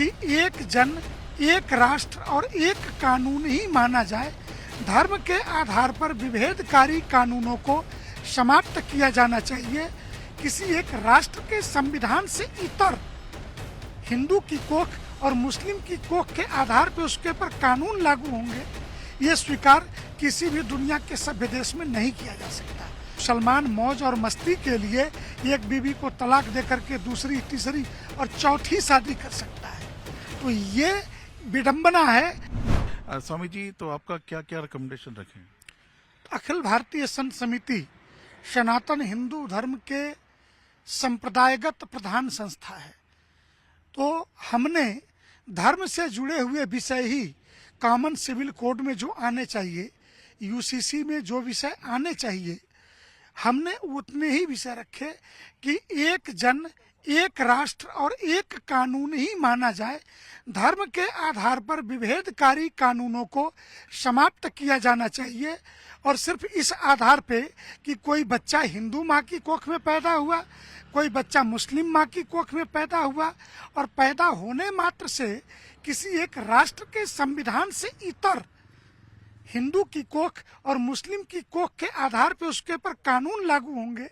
कि एक जन, एक राष्ट्र और एक कानून ही माना जाए। धर्म के आधार पर विभेदकारी कानूनों को समाप्त किया जाना चाहिए। किसी एक राष्ट्र के संविधान से इतर हिंदू की कोख और मुस्लिम की कोख के आधार पर उसके पर कानून लागू होंगे, ये स्वीकार किसी भी दुनिया के सभ्य देश में नहीं किया जा सकता। मुसलमान मौज और मस्ती के लिए एक बीवी को तलाक देकर के दूसरी, तीसरी और चौथी शादी कर सकता है, तो ये विडंबना है। स्वामी जी, तो आपका क्या क्या रिकमेंडेशन रखें? अखिल भारतीय संत समिति सनातन हिंदू धर्म के संप्रदायगत प्रधान संस्था है, तो हमने धर्म से जुड़े हुए विषय ही कॉमन सिविल कोड में जो आने चाहिए, यूसीसी में जो विषय आने चाहिए, हमने उतने ही विषय रखे कि एक जन, एक राष्ट्र और एक कानून ही माना जाए। धर्म के आधार पर विभेदकारी कानूनों को समाप्त किया जाना चाहिए और सिर्फ इस आधार पे कि कोई बच्चा हिंदू माँ की कोख में पैदा हुआ, कोई बच्चा मुस्लिम माँ की कोख में पैदा हुआ और पैदा होने मात्र से किसी एक राष्ट्र के संविधान से इतर हिंदू की कोख और मुस्लिम की कोख के आधार पर उसके पर कानून लागू होंगे,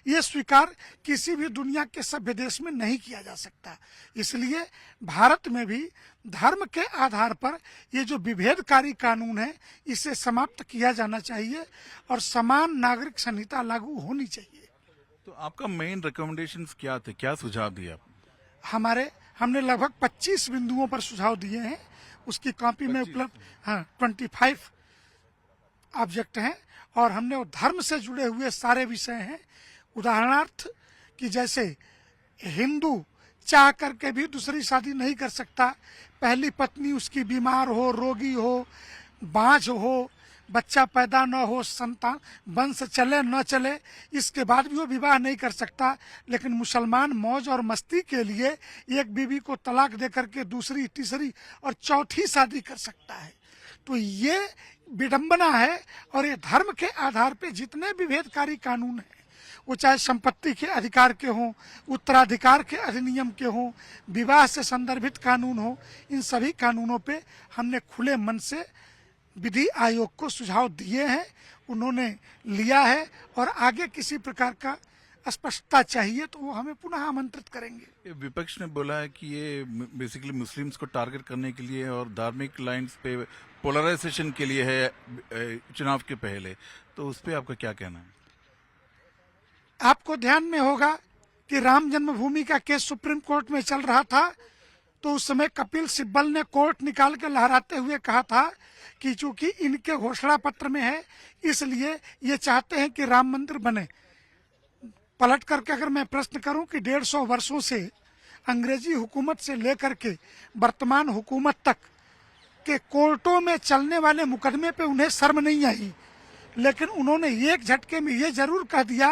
ये स्वीकार किसी भी दुनिया के सभ्य देश में नहीं किया जा सकता। इसलिए भारत में भी धर्म के आधार पर ये जो विभेदकारी कानून है, इसे समाप्त किया जाना चाहिए और समान नागरिक संहिता लागू होनी चाहिए। तो आपका मेन रिकमेंडेशंस क्या थे, क्या सुझाव दिए आप? हमने लगभग 25 बिंदुओं पर सुझाव दिए हैं, उसकी कॉपी में उपलब्ध 25 ऑब्जेक्ट हैं और हमने वो धर्म से जुड़े हुए सारे विषय हैं। उदाहरणार्थ कि जैसे हिंदू चाह करके भी दूसरी शादी नहीं कर सकता, पहली पत्नी उसकी बीमार हो, रोगी हो, बांझ हो, बच्चा पैदा न हो, संतान वंश चले न चले, इसके बाद भी वो विवाह नहीं कर सकता। लेकिन मुसलमान मौज और मस्ती के लिए एक बीवी को तलाक दे करके दूसरी, तीसरी और चौथी शादी कर सकता है, तो ये विडंबना है। और ये धर्म के आधार पे जितने विभेदकारी कानून हैं, वो चाहे संपत्ति के अधिकार के हों, उत्तराधिकार के अधिनियम के हों, विवाह से संदर्भित कानून हो, इन सभी कानूनों पे हमने खुले मन से विधि आयोग को सुझाव दिए हैं, उन्होंने लिया है और आगे किसी प्रकार का स्पष्टता चाहिए तो वो हमें पुनः आमंत्रित करेंगे। विपक्ष ने बोला है कि ये बेसिकली मुस्लिम्स को टारगेट करने के लिए और धार्मिक लाइंस पे पोलराइजेशन के लिए है चुनाव के पहले, तो उस पे आपका क्या कहना है? आपको ध्यान में होगा कि राम जन्मभूमि का केस सुप्रीम कोर्ट में चल रहा था, तो उस समय कपिल सिब्बल ने कोर्ट निकाल के लहराते हुए कहा था कि चूंकि इनके घोषणा पत्र में है, इसलिए ये चाहते हैं कि राम मंदिर बने। पलट करके अगर मैं प्रश्न करूं कि 150 वर्षों से अंग्रेजी हुकूमत से लेकर के वर्तमान हुकूमत तक के कोर्टों में चलने वाले मुकदमे पे उन्हें शर्म नहीं आई, लेकिन उन्होंने एक झटके में ये जरूर कह दिया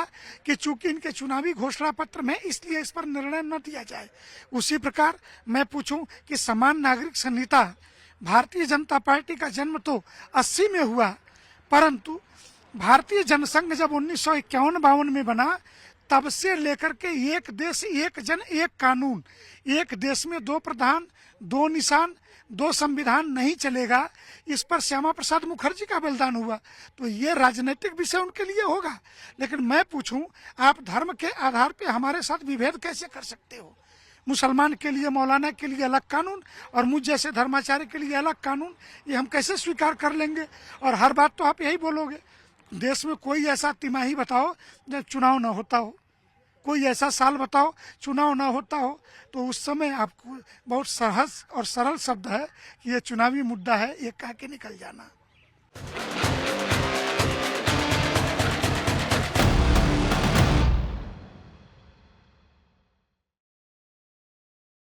कि चूंकि इनके चुनावी घोषणा पत्र में, इसलिए इस पर निर्णय न दिया जाए। उसी प्रकार मैं पूछूं कि समान नागरिक संहिता, भारतीय जनता पार्टी का जन्म तो 80 में हुआ, परंतु भारतीय जनसंघ जब 1951-52 में बना, तब से लेकर के एक देश एक जन एक कानून, एक देश में 2 प्रधान 2 निशान 2 संविधान नहीं चलेगा, इस पर श्यामा प्रसाद मुखर्जी का बलिदान हुआ। तो ये राजनीतिक विषय उनके लिए होगा, लेकिन मैं पूछूं, आप धर्म के आधार पे हमारे साथ विभेद कैसे कर सकते हो? मुसलमान के लिए, मौलाना के लिए अलग कानून और मुझ जैसे धर्माचार्य के लिए अलग कानून, ये हम कैसे स्वीकार कर लेंगे? और हर बात तो आप यही बोलोगे। देश में कोई ऐसा तिमाही बताओ जब चुनाव न होता हो, कोई ऐसा साल बताओ चुनाव ना होता हो, तो उस समय आपको बहुत सहज और सरल शब्द है कि ये चुनावी मुद्दा है, ये कह के निकल जाना।